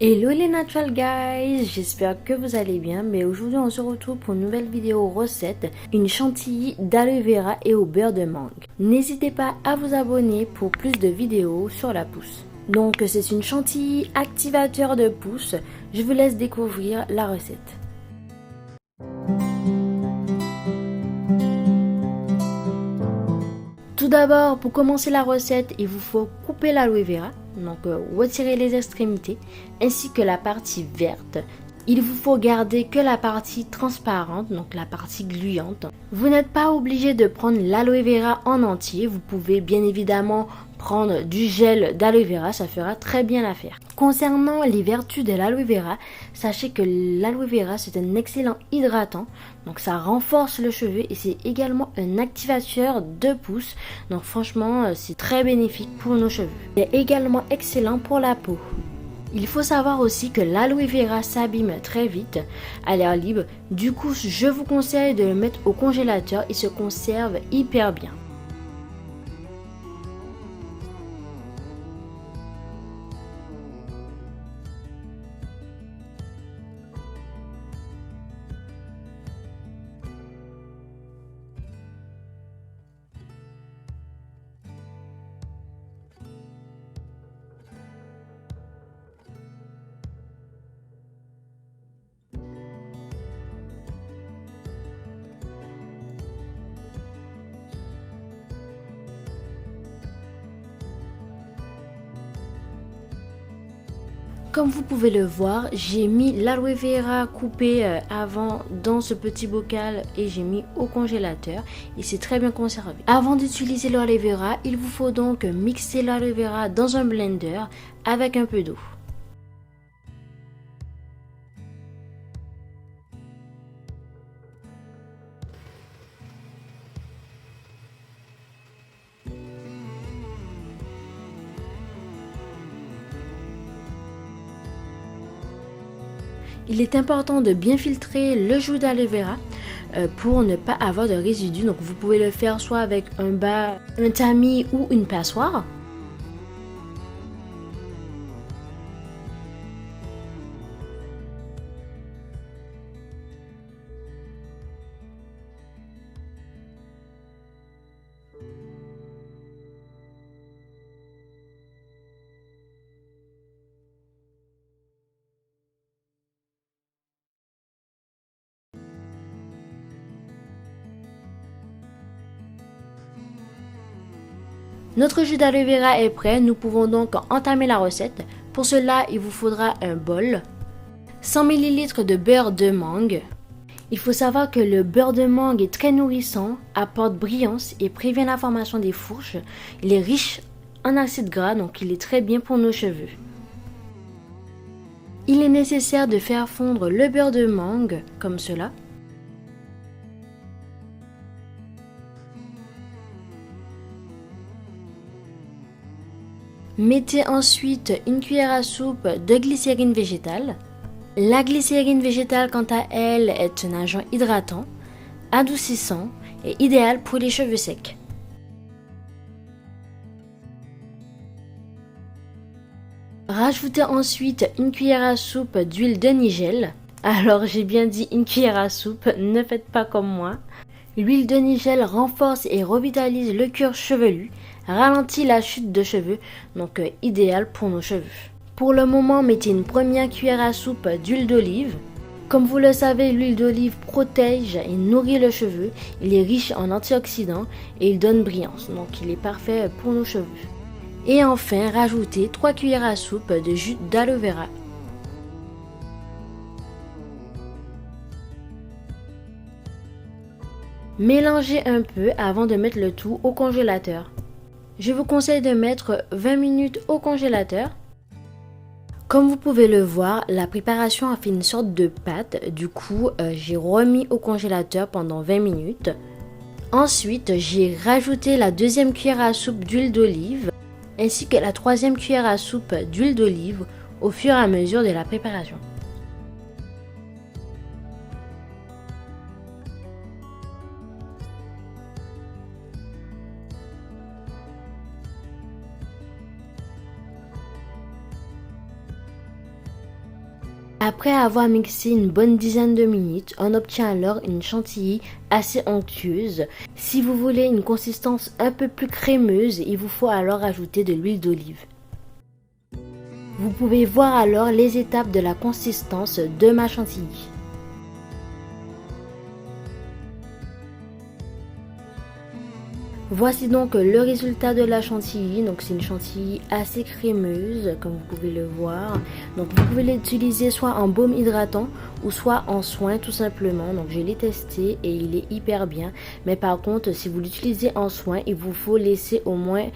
Hello les natural guys, j'espère que vous allez bien, mais aujourd'hui on se retrouve pour une nouvelle vidéo recette, une chantilly d'aloe vera et au beurre de mangue. N'hésitez pas à vous abonner pour plus de vidéos sur la pousse. Donc c'est une chantilly activateur de pousse, je vous laisse découvrir la recette. Tout d'abord, pour commencer la recette, il vous faut couper l'aloe vera, donc retirer les extrémités, ainsi que la partie verte. Il vous faut garder que la partie transparente, donc la partie gluante. Vous n'êtes pas obligé de prendre l'aloe vera en entier, vous pouvez bien évidemment prendre du gel d'aloe vera, ça fera très bien l'affaire. Concernant les vertus de l'aloe vera, sachez que l'aloe vera c'est un excellent hydratant, donc ça renforce le cheveu et c'est également un activateur de pousse, donc franchement c'est très bénéfique pour nos cheveux. C'est également excellent pour la peau. Il faut savoir aussi que l'aloe vera s'abîme très vite à l'air libre, du coup je vous conseille de le mettre au congélateur, il se conserve hyper bien. Comme vous pouvez le voir, j'ai mis l'aloe vera coupé avant dans ce petit bocal et j'ai mis au congélateur et c'est très bien conservé. Avant d'utiliser l'aloe vera, il vous faut donc mixer l'aloe vera dans un blender avec un peu d'eau. Il est important de bien filtrer le jus d'aloe vera pour ne pas avoir de résidus. Donc vous pouvez le faire soit avec un bas, un tamis ou une passoire. Notre jus d'aloe vera est prêt, nous pouvons donc entamer la recette. Pour cela, il vous faudra un bol, 100 ml de beurre de mangue. Il faut savoir que le beurre de mangue est très nourrissant, apporte brillance et prévient la formation des fourches. Il est riche en acides gras, donc il est très bien pour nos cheveux. Il est nécessaire de faire fondre le beurre de mangue comme cela. Mettez ensuite une cuillère à soupe de glycérine végétale. La glycérine végétale, quant à elle, est un agent hydratant, adoucissant et idéal pour les cheveux secs. Rajoutez ensuite une cuillère à soupe d'huile de nigel. Alors j'ai bien dit une cuillère à soupe, ne faites pas comme moi. L'huile de nigel renforce et revitalise le cuir chevelu, ralentit la chute de cheveux, donc idéal pour nos cheveux. Pour le moment, mettez une première cuillère à soupe d'huile d'olive. Comme vous le savez, l'huile d'olive protège et nourrit le cheveu, il est riche en antioxydants et il donne brillance, donc il est parfait pour nos cheveux. Et enfin, rajoutez 3 cuillères à soupe de jus d'aloe vera. Mélangez un peu avant de mettre le tout au congélateur. Je vous conseille de mettre 20 minutes au congélateur. Comme vous pouvez le voir, la préparation a fait une sorte de pâte. Du coup, j'ai remis au congélateur pendant 20 minutes. Ensuite, j'ai rajouté la deuxième cuillère à soupe d'huile d'olive ainsi que la troisième cuillère à soupe d'huile d'olive au fur et à mesure de la préparation. Après avoir mixé une bonne dizaine de minutes, on obtient alors une chantilly assez onctueuse. Si vous voulez une consistance un peu plus crémeuse, il vous faut alors ajouter de l'huile d'olive. Vous pouvez voir alors les étapes de la consistance de ma chantilly. Voici donc le résultat de la chantilly. Donc c'est une chantilly assez crémeuse comme vous pouvez le voir. Donc vous pouvez l'utiliser soit en baume hydratant ou soit en soin tout simplement. Donc je l'ai testé et il est hyper bien. Mais par contre si vous l'utilisez en soin, il vous faut laisser au moins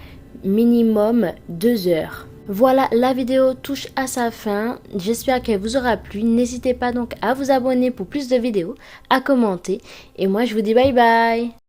minimum 2 heures. Voilà, la vidéo touche à sa fin. J'espère qu'elle vous aura plu. N'hésitez pas donc à vous abonner pour plus de vidéos, à commenter. Et moi je vous dis bye bye.